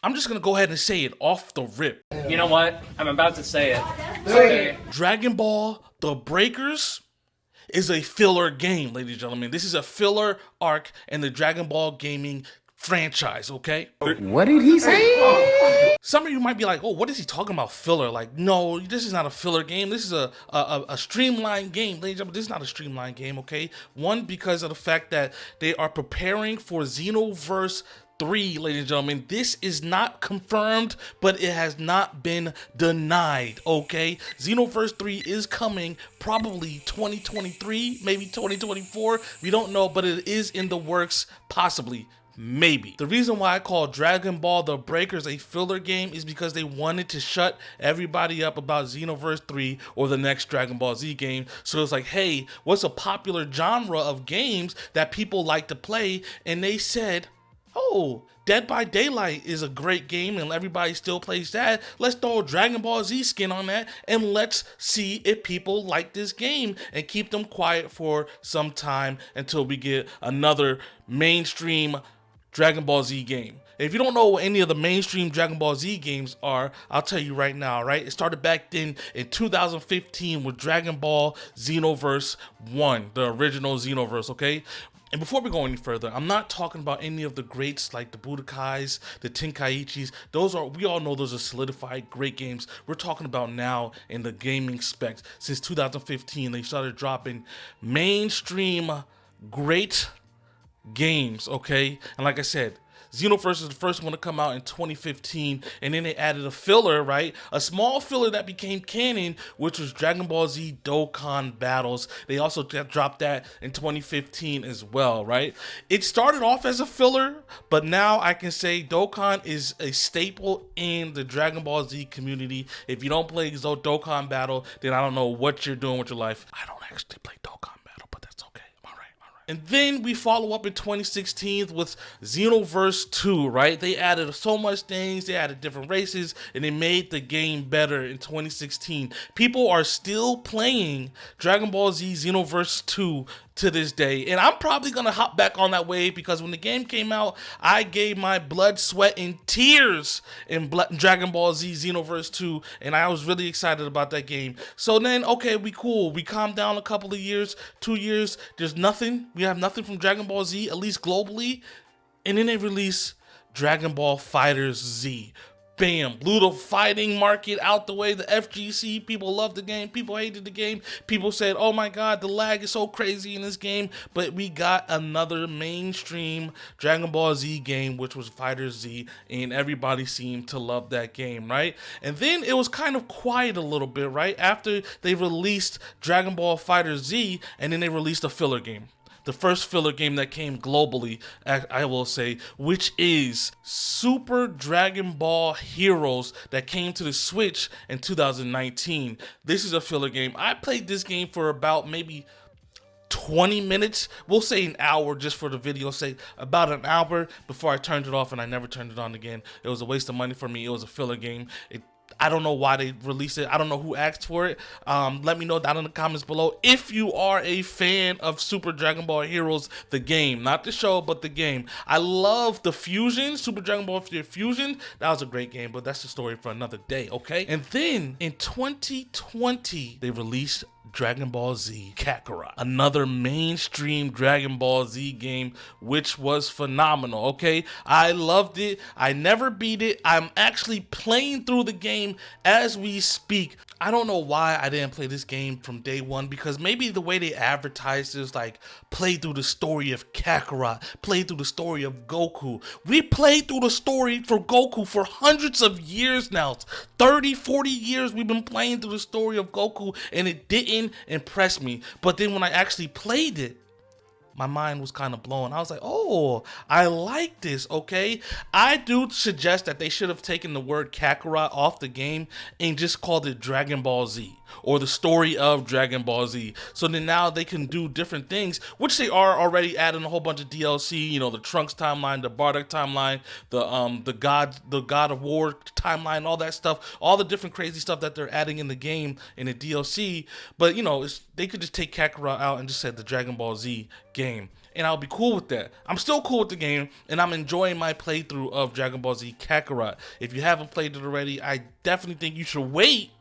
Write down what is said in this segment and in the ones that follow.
I'm just gonna go ahead and say it off the rip. You know what? I'm about to say it. Okay. Dragon Ball The Breakers is a filler game, ladies and gentlemen. This is a filler arc in the Dragon Ball gaming franchise, okay? What did he say? Some of you might be like, oh, what is he talking about filler? Like, no, this is not a filler game. This is a streamlined game. Ladies and gentlemen, this is not a streamlined game, okay? One, because of the fact that they are preparing for Xenoverse 3, ladies and gentlemen. This is not confirmed, but it has not been denied, okay? Xenoverse 3 is coming probably 2023, maybe 2024. We don't know, but it is in the works, possibly. Maybe. The reason why I call Dragon Ball The Breakers a filler game is because they wanted to shut everybody up about Xenoverse 3 or the next Dragon Ball Z game. So it's like, hey, what's a popular genre of games that people like to play? And they said, oh, Dead by Daylight is a great game and everybody still plays that. Let's throw a Dragon Ball Z skin on that and let's see if people like this game and keep them quiet for some time until we get another mainstream Dragon Ball Z game. If you don't know what any of the mainstream Dragon Ball Z games are, I'll tell you right now, right? It started back then in 2015 with Dragon Ball Xenoverse 1, the original Xenoverse, okay? And before we go any further, I'm not talking about any of the greats like the Budokais, the Tenkaichis. We all know those are solidified great games. We're talking about now in the gaming specs. Since 2015, they started dropping mainstream great games, okay? And like I said, Xenoverse is the first one to come out in 2015, and then they added a filler, right? A small filler that became canon, which was Dragon Ball Z Dokkan Battles. They also dropped that in 2015 as well, right? It started off as a filler, but now I can say Dokkan is a staple in the Dragon Ball Z community. If you don't play Dokkan Battle, then I don't know what you're doing with your life. I don't actually play Dokkan Battle, but that's okay. And then we follow up in 2016 with Xenoverse 2, right? They added so much things, they added different races, and they made the game better in 2016. People are still playing Dragon Ball Z Xenoverse 2 to this day, and I'm probably gonna hop back on that wave because when the game came out, I gave my blood, sweat, and tears in Dragon Ball Z Xenoverse 2, and I was really excited about that game. So then, okay, we calmed down a couple of years, 2 years, there's nothing, we have nothing from Dragon Ball Z, at least globally, and then they release Dragon Ball FighterZ Z. Bam, blew the fighting market out the way. The FGC, people loved the game, people hated the game, people said, oh my god, the lag is so crazy in this game, but we got another mainstream Dragon Ball Z game, which was FighterZ Z, and everybody seemed to love that game, right? And then it was kind of quiet a little bit, right? After they released Dragon Ball FighterZ Z, and then they released a filler game. The first filler game that came globally, I will say, which is Super Dragon Ball Heroes that came to the Switch in 2019. This is a filler game. I played this game for about maybe 20 minutes. We'll say an hour just for the video's sake. About an hour before I turned it off, and I never turned it on again. It was a waste of money for me. It was a filler game. I don't know why they released it. I don't know who asked for it. Let me know down in the comments below if you are a fan of Super Dragon Ball Heroes, the game. Not the show, but the game. I love the Fusion, Super Dragon Ball Fusion. That was a great game, but that's the story for another day, okay? And then in 2020, they released Dragon Ball Z Kakarot, another mainstream Dragon Ball Z game, which was phenomenal, okay? I loved it. I never beat it. I'm actually playing through the game as we speak. I don't know why I didn't play this game from day one, because maybe the way they advertised is like, play through the story of Kakarot, play through the story of Goku. We played through the story for Goku for hundreds of years now. 30, 40 years we've been playing through the story of Goku, and it didn't impress me. But then when I actually played it, my mind was kind of blown. I was like, oh, I like this, okay? I do suggest that they should have taken the word Kakarot off the game and just called it Dragon Ball Z, or the story of Dragon Ball Z. So then now they can do different things, which they are already adding a whole bunch of DLC, you know, the Trunks timeline, the Bardock timeline, the God of War timeline, all that stuff, all the different crazy stuff that they're adding in the game in the DLC. But, you know, they could just take Kakarot out and just say the Dragon Ball Z game. game, and I'll be cool with that. I'm still cool with the game, and I'm enjoying my playthrough of Dragon Ball Z Kakarot. If you haven't played it already, I definitely think you should wait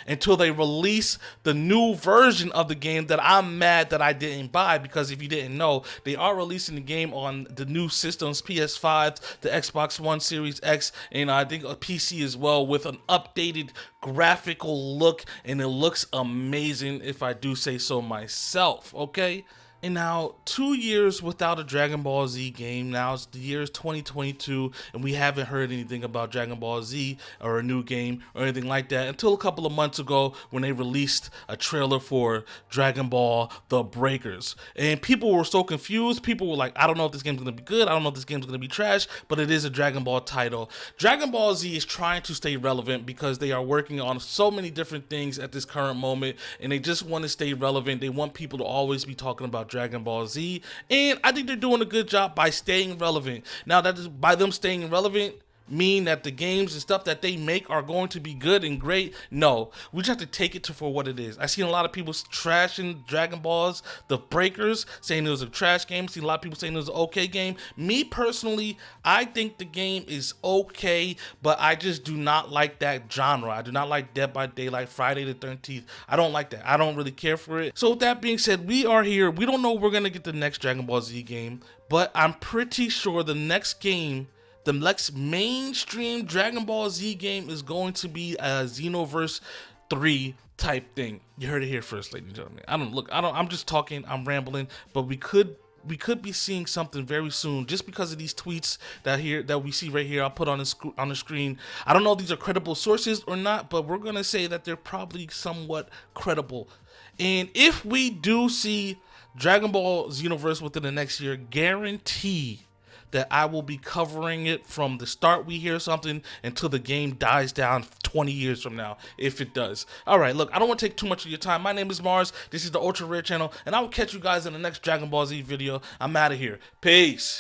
until they release the new version of the game that I'm mad that I didn't buy, because if you didn't know, they are releasing the game on the new systems, PS5, the Xbox One Series X, and I think a PC as well, with an updated graphical look, and it looks amazing if I do say so myself, okay? And now, 2 years without a Dragon Ball Z game. Now it's the year 2022, and we haven't heard anything about Dragon Ball Z or a new game or anything like that until a couple of months ago when they released a trailer for Dragon Ball The Breakers. And people were so confused. People were like, I don't know if this game's going to be good. I don't know if this game's going to be trash, but it is a Dragon Ball title. Dragon Ball Z is trying to stay relevant because they are working on so many different things at this current moment, and they just want to stay relevant. They want people to always be talking about Dragon Ball Z, and I think they're doing a good job by staying relevant. Now, that is by them staying relevant mean that the games and stuff that they make are going to be good and great? No, we just have to take it for what it is. I seen a lot of people trashing Dragon Balls The Breakers, saying it was a trash game. Seen a lot of people saying it was an okay game. Me personally, I think the game is okay, but I just do not like that genre. I do not like Dead by Daylight, Friday the 13th. I don't like that. I don't really care for it. So with that being said, we are here. We don't know we're gonna get the next Dragon Ball Z game, but I'm pretty sure the next game, the next mainstream Dragon Ball Z game, is going to be a Xenoverse 3 type thing. You heard it here first, ladies and gentlemen. I'm just talking, I'm rambling, but we could be seeing something very soon just because of these tweets that we see right here. I'll put on the screen. I don't know if these are credible sources or not, but we're gonna say that they're probably somewhat credible. And if we do see Dragon Ball Xenoverse within the next year, guarantee that I will be covering it from the start we hear something until the game dies down 20 years from now, if it does. Alright, look, I don't want to take too much of your time. My name is Marz. This is the Ultra Rare channel, and I will catch you guys in the next Dragon Ball Z video. I'm out of here. Peace.